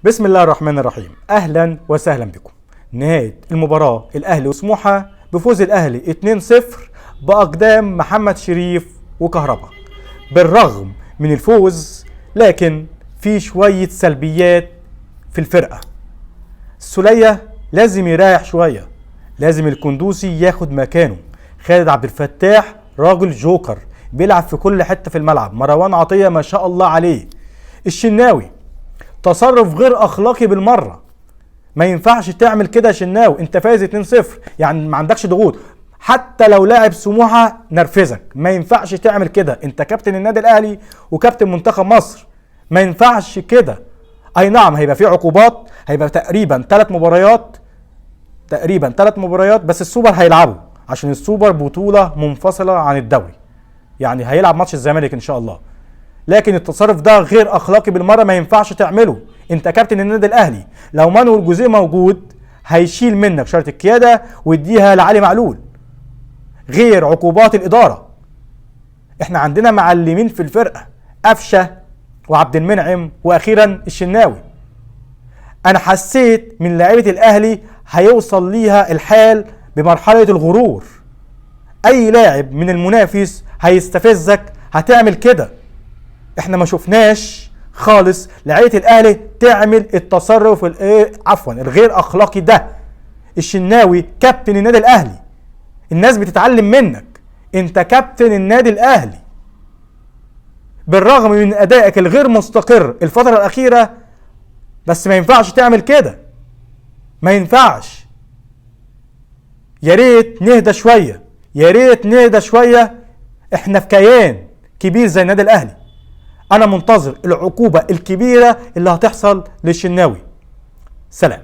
بسم الله الرحمن الرحيم. اهلا وسهلا بكم. نهاية المباراة الاهلي وسموحة بفوز الاهلي 2-0 باقدام محمد شريف وكهربا. بالرغم من الفوز لكن في شوية سلبيات في الفرقة. السولية لازم يريح شوية، لازم الكندوسي ياخد مكانه. خالد عبد الفتاح راجل جوكر بيلعب في كل حتة في الملعب. مروان عطية ما شاء الله عليه. الشناوي تصرف غير اخلاقي بالمره، ما ينفعش تعمل كده يا شناوي. انت فايز 2-0 يعني ما عندكش ضغوط، حتى لو لاعب سموحه نرفزك ما ينفعش تعمل كده. انت كابتن النادي الاهلي وكابتن منتخب مصر، ما ينفعش كده. اي نعم هيبقى في عقوبات، هيبقى تقريبا 3 مباريات بس السوبر هيلعبوا عشان السوبر بطوله منفصله عن الدوري، يعني هيلعب ماتش الزمالك ان شاء الله. لكن التصرف ده غير اخلاقي بالمره، ما ينفعش تعمله. انت كابتن النادي الاهلي، لو مانويل جوزيه موجود هيشيل منك شارة القياده ويديها لعلي معلول. غير عقوبات الاداره، احنا عندنا معلمين في الفرقه، قفشه وعبد المنعم واخيرا الشناوي. انا حسيت من لاعيبه الاهلي هيوصل ليها الحال بمرحله الغرور. اي لاعب من المنافس هيستفزك هتعمل كده. احنا ما شفناش خالص لعيبه الاهلي تعمل التصرف الغير اخلاقي ده. الشناوي كابتن النادي الاهلي، الناس بتتعلم منك، انت كابتن النادي الاهلي. بالرغم من ادائك الغير مستقر الفتره الاخيره بس ما ينفعش تعمل كده، ما ينفعش. يا ريت نهدى شويه، احنا في كيان كبير زي النادي الاهلي. انا منتظر العقوبة الكبيرة اللي هتحصل للشناوي. سلام.